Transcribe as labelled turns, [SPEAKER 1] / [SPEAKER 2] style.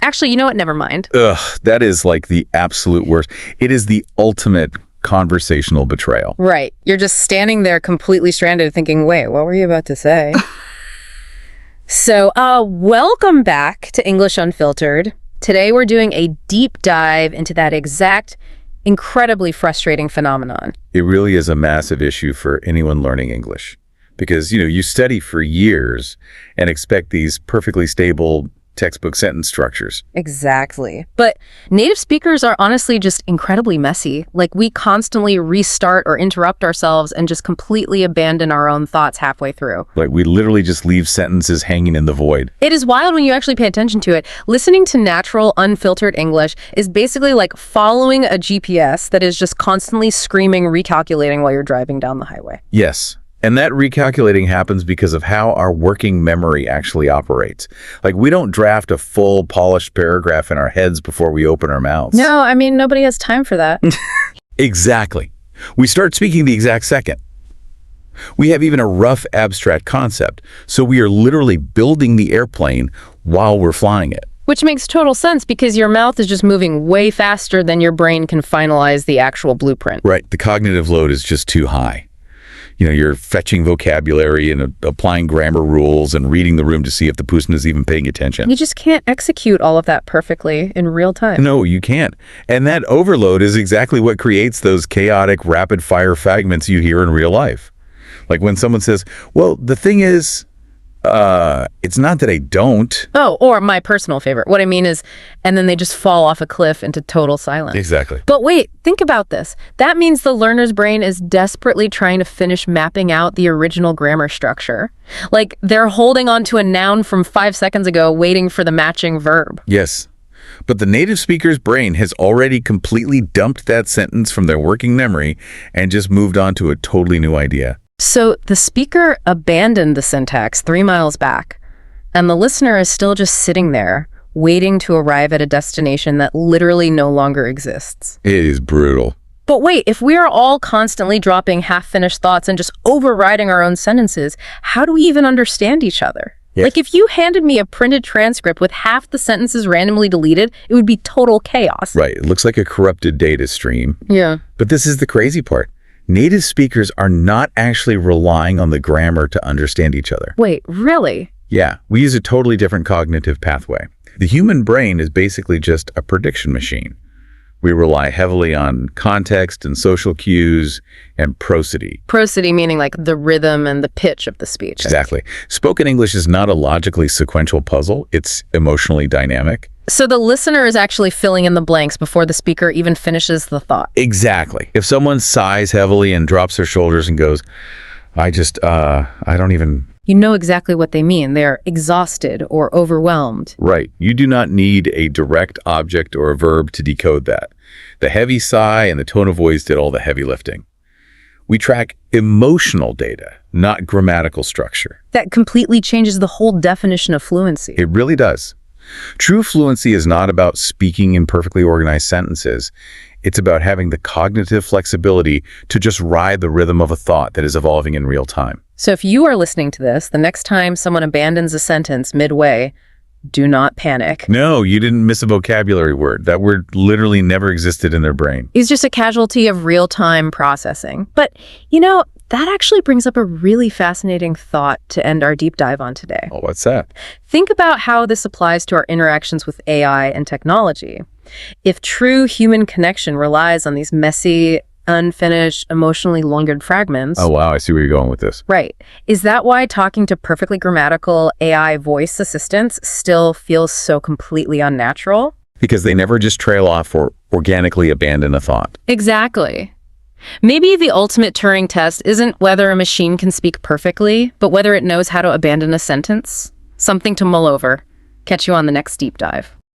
[SPEAKER 1] Actually, you know what? Never mind.
[SPEAKER 2] Ugh, that is like the absolute worst. It is the ultimate conversational betrayal.
[SPEAKER 1] Right. You're just standing there completely stranded thinking, wait, what were you about to say? So, welcome back to English Unfiltered. Today we're doing a deep dive into that exact incredibly frustrating phenomenon.
[SPEAKER 2] It really is a massive issue for anyone learning English because, you study for years and expect these perfectly stable textbook sentence structures.
[SPEAKER 1] Exactly. But native speakers are honestly just incredibly messy. Like, we constantly restart or interrupt ourselves and just completely abandon our own thoughts halfway through.
[SPEAKER 2] Like, we literally just leave sentences hanging in the void.
[SPEAKER 1] It is wild when you actually pay attention to it. Listening to natural, unfiltered English is basically like following a GPS that is just constantly screaming, recalculating while you're driving down the highway.
[SPEAKER 2] Yes. And that recalculating happens because of how our working memory actually operates. Like, we don't draft a full, polished paragraph in our heads before we open our mouths.
[SPEAKER 1] No, I mean, nobody has time for that.
[SPEAKER 2] Exactly. We start speaking the exact second. We have even a rough abstract concept, so we are literally building the airplane while we're flying it.
[SPEAKER 1] Which makes total sense because your mouth is just moving way faster than your brain can finalize the actual blueprint.
[SPEAKER 2] Right. The cognitive load is just too high. You're fetching vocabulary and applying grammar rules and reading the room to see if the person is even paying attention.
[SPEAKER 1] You just can't execute all of that perfectly in real time.
[SPEAKER 2] No, you can't. And that overload is exactly what creates those chaotic, rapid-fire fragments you hear in real life. Like when someone says, well, the thing is, it's not that I don't.
[SPEAKER 1] Oh, or my personal favorite. What I mean is, and then they just fall off a cliff into total silence.
[SPEAKER 2] Exactly.
[SPEAKER 1] But wait, think about this. That means the learner's brain is desperately trying to finish mapping out the original grammar structure. Like they're holding on to a noun from 5 seconds ago, waiting for the matching verb.
[SPEAKER 2] Yes. But the native speaker's brain has already completely dumped that sentence from their working memory and just moved on to a totally new idea.
[SPEAKER 1] So the speaker abandoned the syntax 3 miles back, and the listener is still just sitting there, waiting to arrive at a destination that literally no longer exists.
[SPEAKER 2] It is brutal.
[SPEAKER 1] But wait, if we are all constantly dropping half-finished thoughts and just overriding our own sentences, how do we even understand each other?
[SPEAKER 2] Yes.
[SPEAKER 1] Like, if you handed me a printed transcript with half the sentences randomly deleted, it would be total chaos.
[SPEAKER 2] Right. It looks like a corrupted data stream.
[SPEAKER 1] Yeah.
[SPEAKER 2] But this is the crazy part. Native speakers are not actually relying on the grammar to understand each other.
[SPEAKER 1] Wait, really?
[SPEAKER 2] Yeah, we use a totally different cognitive pathway. The human brain is basically just a prediction machine. We rely heavily on context and social cues and prosody.
[SPEAKER 1] Prosody meaning like the rhythm and the pitch of the speech.
[SPEAKER 2] Exactly. Spoken English is not a logically sequential puzzle. It's emotionally dynamic.
[SPEAKER 1] So the listener is actually filling in the blanks before the speaker even finishes the thought.
[SPEAKER 2] Exactly. If someone sighs heavily and drops their shoulders and goes, I don't even...
[SPEAKER 1] You know exactly what they mean. They're exhausted or overwhelmed.
[SPEAKER 2] Right. You do not need a direct object or a verb to decode that. The heavy sigh and the tone of voice did all the heavy lifting. We track emotional data, not grammatical structure.
[SPEAKER 1] That completely changes the whole definition of fluency.
[SPEAKER 2] It really does. True fluency is not about speaking in perfectly organized sentences. It's about having the cognitive flexibility to just ride the rhythm of a thought that is evolving in real time.
[SPEAKER 1] So if you are listening to this, the next time someone abandons a sentence midway, do not panic.
[SPEAKER 2] No, you didn't miss a vocabulary word. That word literally never existed in their brain.
[SPEAKER 1] It's just a casualty of real-time processing. But, that actually brings up a really fascinating thought to end our deep dive on today.
[SPEAKER 2] Oh, what's that?
[SPEAKER 1] Think about how this applies to our interactions with AI and technology. If true human connection relies on these messy, unfinished, emotionally lingered fragments...
[SPEAKER 2] Oh, wow, I see where you're going with this.
[SPEAKER 1] Right. Is that why talking to perfectly grammatical AI voice assistants still feels so completely unnatural?
[SPEAKER 2] Because they never just trail off or organically abandon a thought.
[SPEAKER 1] Exactly. Maybe the ultimate Turing test isn't whether a machine can speak perfectly, but whether it knows how to abandon a sentence. Something to mull over. Catch you on the next deep dive.